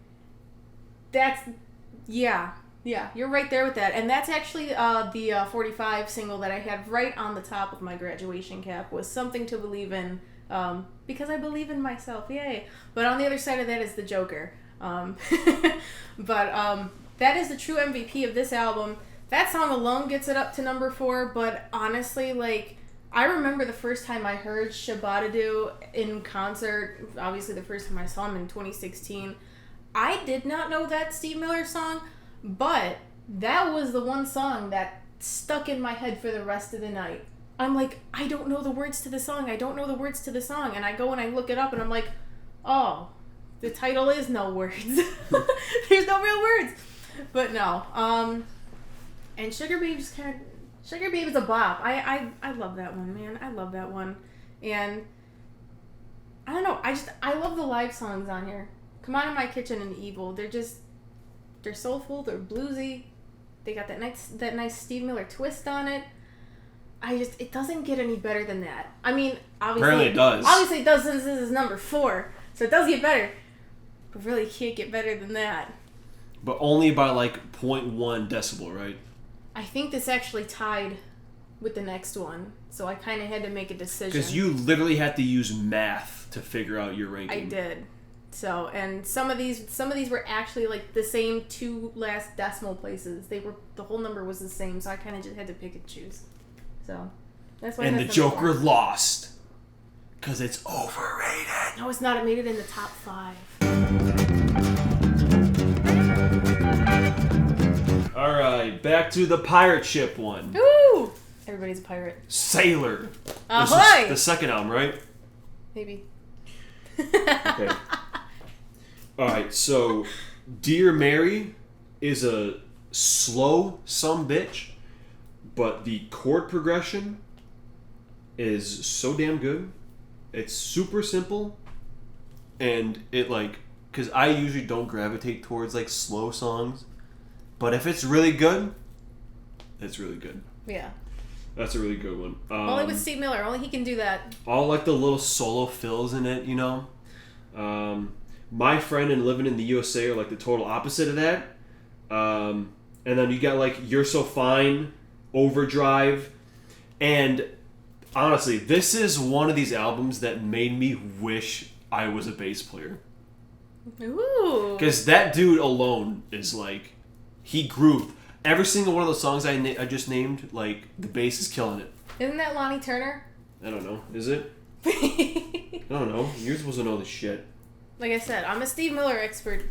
Speaker 2: yeah, you're right there with that. And that's actually the 45 single that I had right on the top of my graduation cap was Something to Believe In, because I believe in myself, yay. But on the other side of that is the Joker. That is the true MVP of this album. That song alone gets it up to number 4, but honestly, like, I remember the first time I heard Shabadadoo in concert, obviously the first time I saw him in 2016. I did not know that Steve Miller song, but that was the one song that stuck in my head for the rest of the night. I'm like, I don't know the words to the song. And I go and I look it up and I'm like, oh, the title is no words. There's no real words. But no. And Sugar Babe is a bop. I love that one, man. I love that one. And I don't know. I love the live songs on here. Come On in My Kitchen and Evil. They're soulful. They're bluesy. They got that nice Steve Miller twist on it. It doesn't get any better than that. I mean, obviously
Speaker 1: Apparently it does.
Speaker 2: Obviously it does, since this is number 4. So it does get better. But really can't get better than that.
Speaker 1: But only by like 0.1 decibel, right?
Speaker 2: I think this actually tied with the next one, so I kind of had to make a decision.
Speaker 1: Because you literally had to use math to figure out your ranking.
Speaker 2: I did. So, and some of these were actually like the same 2 last decimal places. The whole number was the same, so I kind of just had to pick and choose. So, that's why.
Speaker 1: And the Joker lost because it's overrated.
Speaker 2: No, it's not. It made it in the top 5.
Speaker 1: All right, back to the pirate ship one.
Speaker 2: Woo! Everybody's a pirate.
Speaker 1: Sailor.
Speaker 2: Ahoy!
Speaker 1: This is the second album, right?
Speaker 2: Maybe.
Speaker 1: Okay. All right, so Dear Mary is a slow sumbitch, but the chord progression is so damn good. It's super simple, and it like, because I usually don't gravitate towards like slow songs. But if it's really good, it's really good.
Speaker 2: Yeah.
Speaker 1: That's a really good one.
Speaker 2: Only with Steve Miller. Only he can do that.
Speaker 1: All like the little solo fills in it, you know. My Friend and Living in the USA are like the total opposite of that. And then you got like You're So Fine, Overdrive. And honestly, this is one of these albums that made me wish I was a bass player.
Speaker 2: Ooh.
Speaker 1: Because that dude alone is like... He grooved. Every single one of those songs I just named, like, the bass is killing it.
Speaker 2: Isn't that Lonnie Turner?
Speaker 1: I don't know. Is it? I don't know. You're supposed to know this shit.
Speaker 2: Like I said, I'm a Steve Miller expert.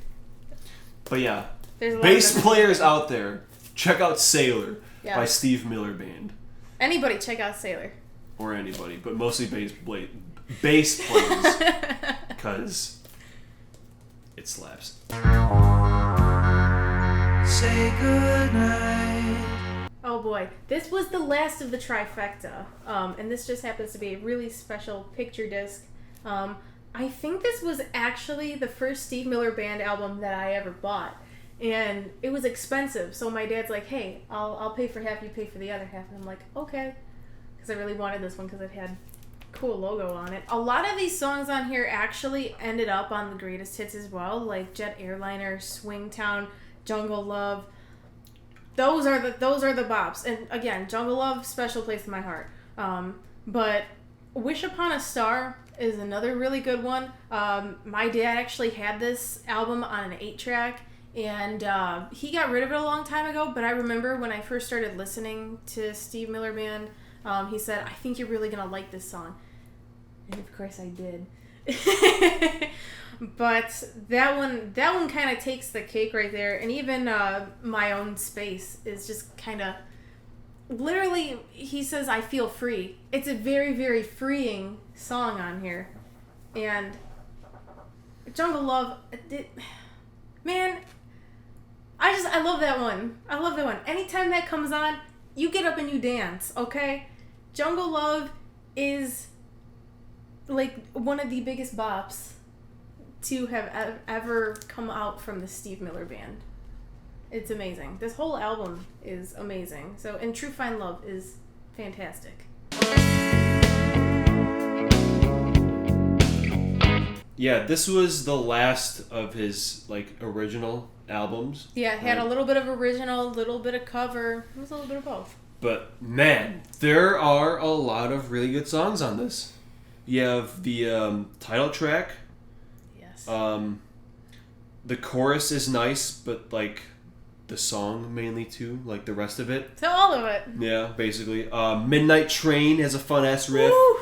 Speaker 1: But yeah.
Speaker 2: There's a lot
Speaker 1: Bass
Speaker 2: of
Speaker 1: players out there, check out Sailor
Speaker 2: Yeah.
Speaker 1: by Steve Miller Band.
Speaker 2: Anybody, check out Sailor.
Speaker 1: Or anybody, but mostly bass players. Because it slaps.
Speaker 3: say goodnight.
Speaker 2: Oh boy, this was the last of the trifecta, and this just happens to be a really special picture disc. I think this was actually the first Steve Miller Band album that I ever bought, and it was expensive. So my dad's like, "Hey, I'll pay for half, you pay for the other half," and I'm like, "Okay," because I really wanted this one because it had a cool logo on it. A lot of these songs on here actually ended up on the greatest hits as well, like Jet Airliner, Swingtown, Jungle Love. Those are the bops. And again, Jungle Love, special place in my heart. But Wish Upon a Star is another really good one. My dad actually had this album on an 8-track, and he got rid of it a long time ago, but I remember when I first started listening to Steve Miller Band, he said, "I think you're really going to like this song." And of course I did. But that one kind of takes the cake right there. And even My Own Space is just kind of, literally, he says, "I feel free." It's a very, very freeing song on here. And Jungle Love, man, I love that one. I love that one. Anytime that comes on, you get up and you dance, okay? Jungle Love is like one of the biggest bops to have ever come out from the Steve Miller Band. It's amazing. This whole album is amazing. So, and True Fine Love is fantastic.
Speaker 1: Yeah, this was the last of his like original albums.
Speaker 2: Yeah, it had a little bit of original, a little bit of cover. It was a little bit of both.
Speaker 1: But man, there are a lot of really good songs on this. You have the title track.
Speaker 2: Yes.
Speaker 1: The chorus is nice, but like the song mainly too, like the rest of it.
Speaker 2: So all of it.
Speaker 1: Yeah, basically. Midnight Train has a fun ass riff.
Speaker 2: Woo!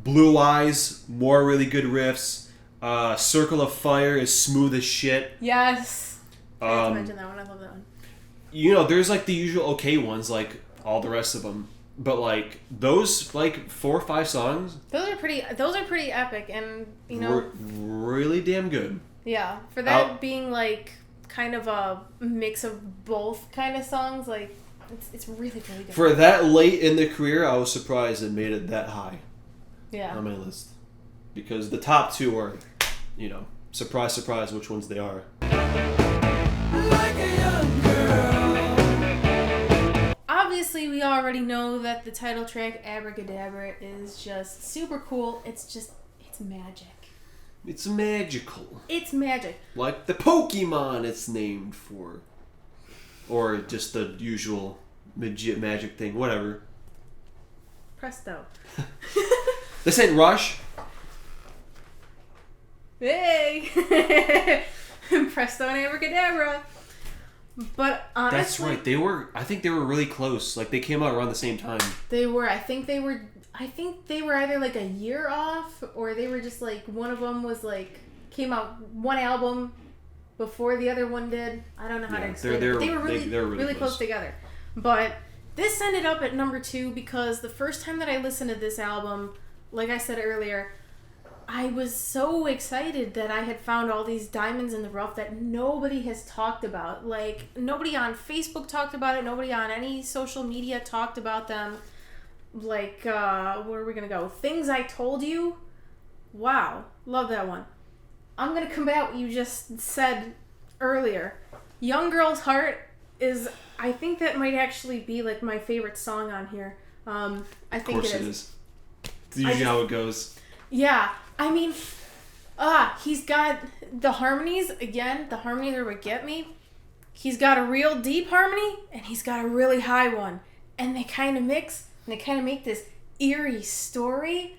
Speaker 1: Blue Eyes, more really good riffs. Circle of Fire is smooth as shit.
Speaker 2: Yes. I have to mention that one. I love that one.
Speaker 1: You know, there's like the usual okay ones, like all the rest of them. But like those, like 4 or 5 songs,
Speaker 2: Those are pretty epic, and you know,
Speaker 1: really damn good.
Speaker 2: yeah, for that being like kind of a mix of both kind of songs, like it's really really good.
Speaker 1: For that late in the career, I was surprised it made it that high
Speaker 2: Yeah.
Speaker 1: on my list, because the top 2 are, you know, surprise surprise which ones they are.
Speaker 3: Like a young girl.
Speaker 2: Obviously, we already know that the title track Abracadabra is just super cool. It's magic.
Speaker 1: It's magical.
Speaker 2: It's magic.
Speaker 1: Like the Pokemon it's named for. Or just the usual magic thing, whatever.
Speaker 2: Presto.
Speaker 1: This ain't Rush.
Speaker 2: Hey! Presto and Abracadabra. But honestly,
Speaker 1: That's right. I think they were really close. Like they came out around the same time.
Speaker 2: they were. I think they were either like a year off, or they were just like one of them was like came out one album before the other one did. I don't know how to explain it. But they were really close together. But this ended up at number 2 because the first time that I listened to this album, like I said earlier, I was so excited that I had found all these diamonds in the rough that nobody has talked about. Like, nobody on Facebook talked about it. Nobody on any social media talked about them. Like, where are we going to go? Things I Told You. Wow. Love that one. I'm going to combat what you just said earlier. Young Girl's Heart is, I think that might actually be, like, my favorite song on here. I think it is.
Speaker 1: It's usually how it goes.
Speaker 2: Yeah. I mean, he's got the harmonies, again, the harmonies are what get me. He's got a real deep harmony, and he's got a really high one. And they kind of mix, and they kind of make this eerie story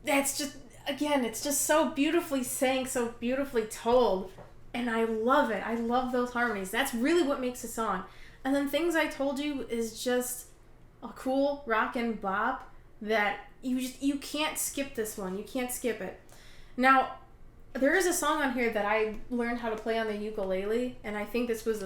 Speaker 2: that's just, again, it's just so beautifully sang, so beautifully told. And I love it. I love those harmonies. That's really what makes a song. And then Things I Told You is just a cool rockin' bop that you can't skip this one. You can't skip it. Now, there is a song on here that I learned how to play on the ukulele, and I think this was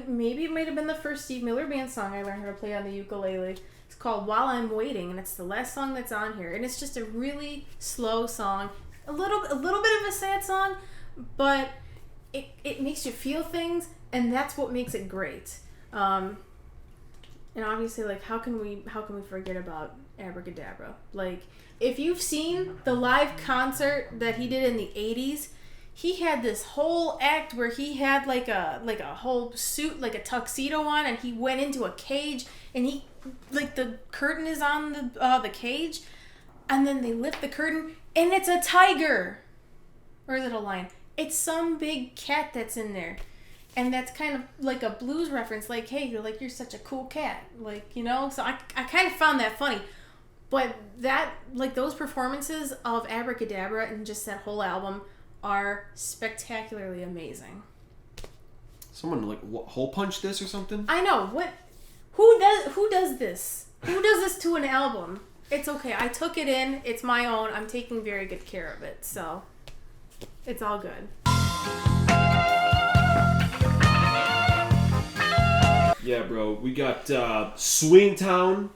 Speaker 2: maybe it might have been the first Steve Miller Band song I learned how to play on the ukulele. It's called While I'm Waiting, and it's the last song that's on here. And it's just a really slow song, a little bit of a sad song, but it makes you feel things, and that's what makes it great. And obviously, like, how can we forget about Abracadabra? Like, if you've seen the live concert that he did in the 80s, he had this whole act where he had like a whole suit, like a tuxedo on, and he went into a cage, and he, like, the curtain is on the cage, and then they lift the curtain, and it's a tiger. Or is it a lion? It's some big cat that's in there. And that's kind of like a blues reference, like, hey, you're such a cool cat, like, you know? So I kind of found that funny. But that, like, those performances of Abracadabra and just that whole album are spectacularly amazing.
Speaker 1: Someone, like, hole punch this or something?
Speaker 2: I know. Who does this? Who does this to an album? It's okay. I took it in. It's my own. I'm taking very good care of it. So it's all good.
Speaker 1: Yeah, bro. We got Swingtown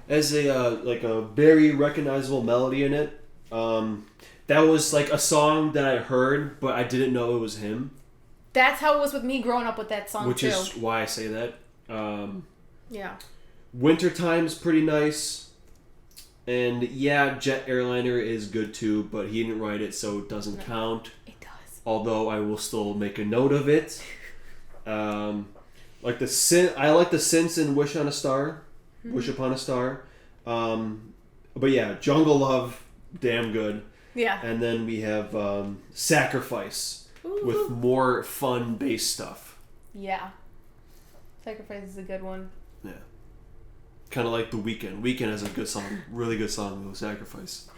Speaker 1: as a very recognizable melody in it. That was like a song that I heard, but I didn't know it was him.
Speaker 2: That's how it was with me growing up with that song,
Speaker 1: which
Speaker 2: too.
Speaker 1: Is why I say that.
Speaker 2: Yeah.
Speaker 1: Wintertime's pretty nice. And yeah, Jet Airliner is good too, but he didn't write it, so it doesn't count.
Speaker 2: It does.
Speaker 1: Although I will still make a note of it. Like I like the synths in Wish on a Star, Wish Upon a Star. But yeah, Jungle Love, damn good.
Speaker 2: Yeah.
Speaker 1: And then we have Sacrifice with more fun bass stuff.
Speaker 2: Yeah. Sacrifice is a good one.
Speaker 1: Yeah. Kind of like The Weeknd. Weeknd has a good song, really good song with Sacrifice.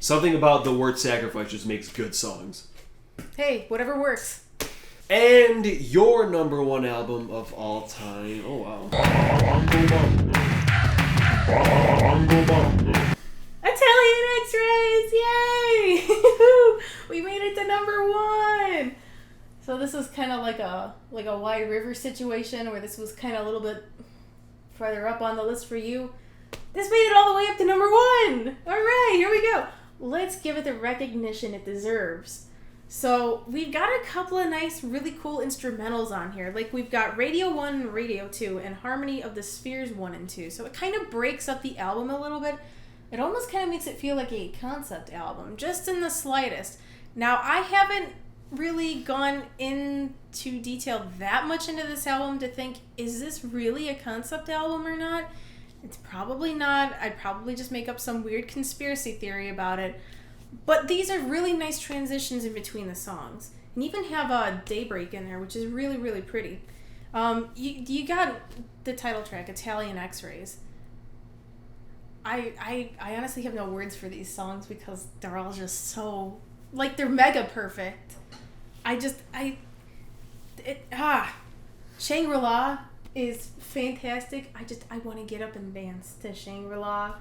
Speaker 1: Something about the word sacrifice just makes good songs.
Speaker 2: Hey, whatever works.
Speaker 1: And your number one album of all time. Oh, wow.
Speaker 2: Italian X-Rays! Yay! We made it to number one! So this was kind of like a Wide River situation where this was kind of a little bit further up on the list for you. This made it all the way up to number one! Alright, here we go. Let's give it the recognition it deserves. So we've got a couple of nice, really cool instrumentals on here. Like we've got Radio 1 and Radio 2 and Harmony of the Spheres 1 and 2. So it kind of breaks up the album a little bit. It almost kind of makes it feel like a concept album, just in the slightest. Now, I haven't really gone into detail that much into this album to think, is this really a concept album or not? It's probably not. I'd probably just make up some weird conspiracy theory about it. But these are really nice transitions in between the songs. And even have a Daybreak in there, which is really, really pretty. You got the title track, Italian X-Rays. I honestly have no words for these songs because they're all just so, like, they're mega perfect. Shangri-La is fantastic. I want to get up and dance to Shangri-La.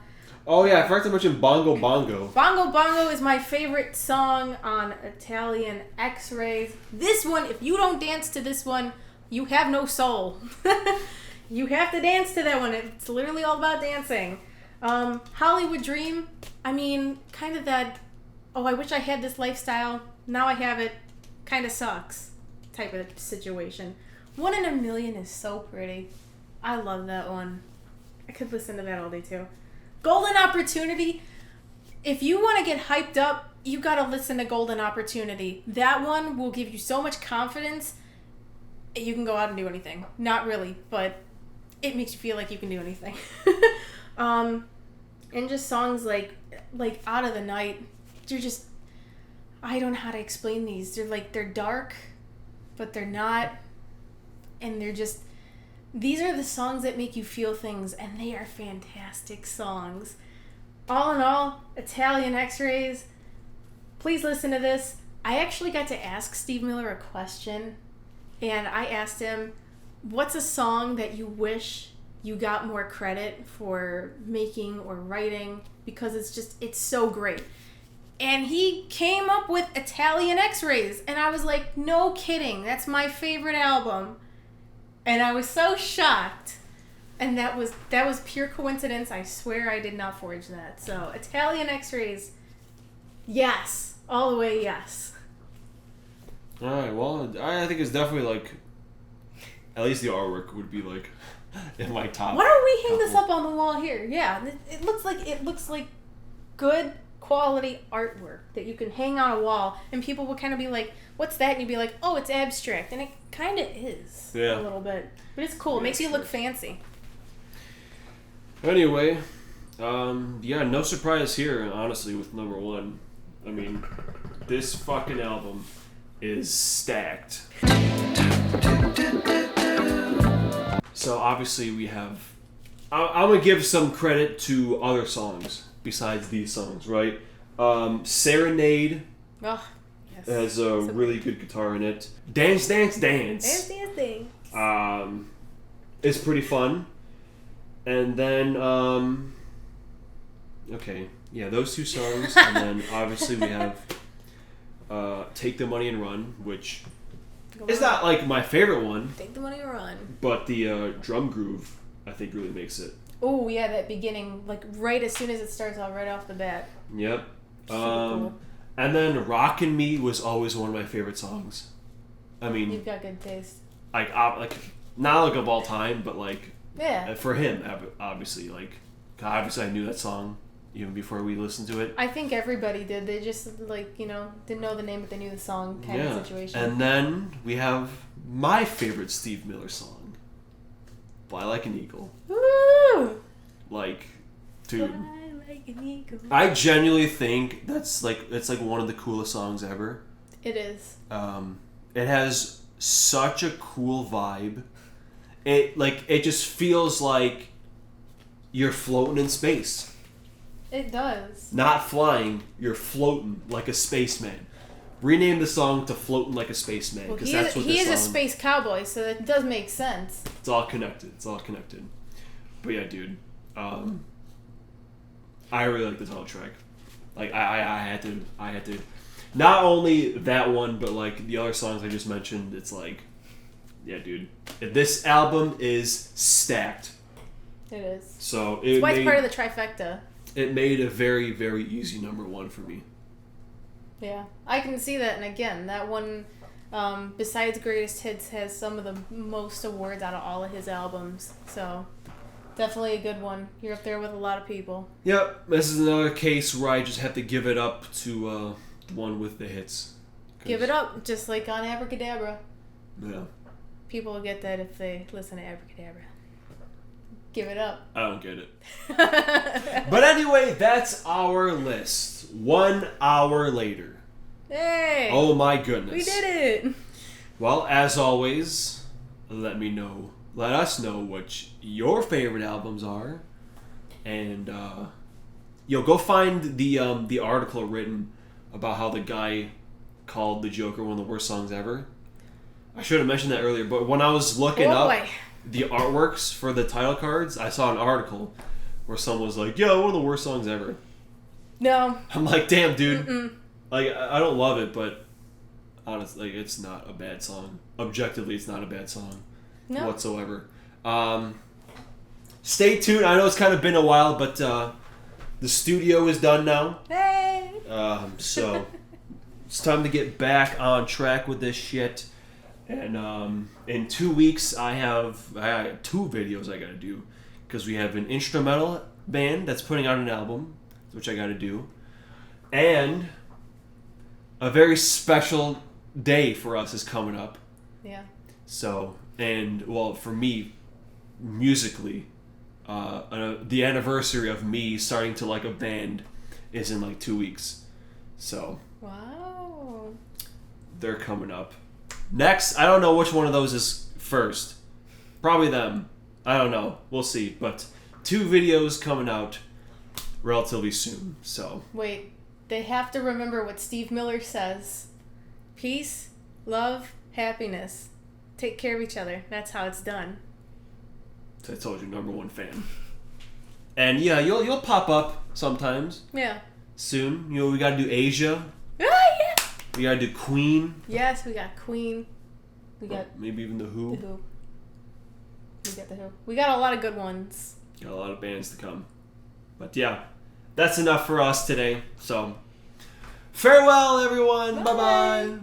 Speaker 1: Oh yeah, I forgot to mention Bongo Bongo.
Speaker 2: Bongo Bongo is my favorite song on Italian X-Rays. This one, if you don't dance to this one, you have no soul. You have to dance to that one. It's literally all about dancing. Hollywood Dream, I mean, kind of that, oh, I wish I had this lifestyle, now I have it, kind of sucks type of situation. 1 in a Million is so pretty. I love that one. I could listen to that all day too. Golden Opportunity, if you want to get hyped up, you gotta listen to Golden Opportunity. That one will give you so much confidence, you can go out and do anything. Not really, but it makes you feel like you can do anything. And just songs like Out of the Night, they're just, I don't know how to explain these. They're dark, but they're not, and they're just, these are the songs that make you feel things, and they are fantastic songs. All in all, Italian X-Rays, please listen to this. I actually got to ask Steve Miller a question, and I asked him, what's a song that you wish you got more credit for making or writing, because it's so great. And he came up with Italian X-Rays, and I was like, no kidding, that's my favorite album. And I was so shocked. And that was pure coincidence. I swear I did not forge that. So Italian X-Rays, yes, all the way yes.
Speaker 1: All right. Well, I think it's definitely like, at least the artwork would be like in my top.
Speaker 2: Why don't we hang this
Speaker 1: couple.
Speaker 2: up on the wall here? Yeah, it looks like good quality artwork that you can hang on a wall, and people would kind of be like, "What's that?" And you'd be like, "Oh, it's abstract," and it kind of is
Speaker 1: Yeah.
Speaker 2: a little bit, but it's cool. It makes you look fancy.
Speaker 1: Anyway, yeah, no surprise here, honestly, with number one. I mean, this fucking album is stacked. So obviously we have. I'm gonna give some credit to other songs besides these songs, right? Serenade
Speaker 2: Oh, yes.
Speaker 1: has a really good guitar in it. Dance, Dance, Dance.
Speaker 2: Dancing.
Speaker 1: It's pretty fun. And then, okay, yeah, those two songs, and then obviously we have Take the Money and Run, which is not like my favorite one,
Speaker 2: Take the money and run.
Speaker 1: but the drum groove I think really makes it.
Speaker 2: Oh yeah, that beginning, like right as soon as it starts off, right off the bat.
Speaker 1: Yep.
Speaker 2: Super cool.
Speaker 1: And then Rockin' Me was always one of my favorite songs. I mean,
Speaker 2: You've got good taste.
Speaker 1: like not like of all time, but like
Speaker 2: Yeah.
Speaker 1: for him, obviously, like obviously I knew that song even before we listened to it.
Speaker 2: I think everybody did. They just didn't know the name, but they knew the song kind of situation.
Speaker 1: And then we have my favorite Steve Miller song, Fly Like an Eagle.
Speaker 2: Woo!
Speaker 1: Like, dude,
Speaker 2: Fly like an eagle.
Speaker 1: I genuinely think it's like one of the coolest songs ever.
Speaker 2: It is.
Speaker 1: It has such a cool vibe. It just feels like you're floating in space.
Speaker 2: It does.
Speaker 1: Not flying, you're floating like a spaceman. Rename the song to Floating Like a Spaceman,
Speaker 2: Well,
Speaker 1: because that's what
Speaker 2: he
Speaker 1: this
Speaker 2: is a
Speaker 1: song...
Speaker 2: space cowboy, so that does make sense.
Speaker 1: It's all connected. But yeah, dude, I really like the title track. Like I had to. Not only that one, but like the other songs I just mentioned. It's like, yeah, dude, this album is stacked.
Speaker 2: It is.
Speaker 1: So
Speaker 2: It's why it's part of the trifecta.
Speaker 1: It made a very, very easy number one for me.
Speaker 2: Yeah, I can see that, and again, that one, besides Greatest Hits, has some of the most awards out of all of his albums. So, definitely a good one. You're up there with a lot of people.
Speaker 1: Yep, this is another case where I just have to give it up to the one with the hits.
Speaker 2: Give it up, just like on Abracadabra.
Speaker 1: Yeah.
Speaker 2: People will get that if they listen to Abracadabra. Give it up.
Speaker 1: I don't get it. But anyway, that's our list. 1 hour later.
Speaker 2: Hey!
Speaker 1: Oh my goodness.
Speaker 2: We did it!
Speaker 1: Well, as always, let us know what your favorite albums are. And go find the article written about how the guy called the Joker one of the worst songs ever. I should have mentioned that earlier, but when I was looking up the artworks for the title cards, I saw an article where someone was like, "Yo, one of the worst songs ever."
Speaker 2: No.
Speaker 1: I'm like, "Damn, dude."
Speaker 2: Mm-mm.
Speaker 1: Like, I don't love it, but honestly, like, it's not a bad song. Objectively, it's not a bad song whatsoever. Stay tuned. I know it's kind of been a while, but the studio is done now.
Speaker 2: Hey!
Speaker 1: So it's time to get back on track with this shit. And in 2 weeks, I have 2 videos I gotta do, because we have an instrumental band that's putting out an album, which I gotta do, and a very special day for us is coming up.
Speaker 2: Yeah.
Speaker 1: So, and well, for me, musically, the anniversary of me starting to like a band is in like 2 weeks. So.
Speaker 2: Wow.
Speaker 1: They're coming up. Next, I don't know which one of those is first. Probably them. I don't know. We'll see. But 2 videos coming out relatively soon. So.
Speaker 2: Wait, they have to remember what Steve Miller says. Peace, love, happiness. Take care of each other. That's how it's done.
Speaker 1: I told you, #1 fan. And yeah, you'll pop up sometimes.
Speaker 2: Yeah.
Speaker 1: Soon. We gotta do Asia.
Speaker 2: Ah, yeah.
Speaker 1: We gotta do Queen.
Speaker 2: Yes, we got Queen. We got
Speaker 1: maybe even The Who.
Speaker 2: The Who. We got The Who. We got a lot of good ones.
Speaker 1: Got a lot of bands to come. But yeah, that's enough for us today. So, farewell, everyone. Bye-bye.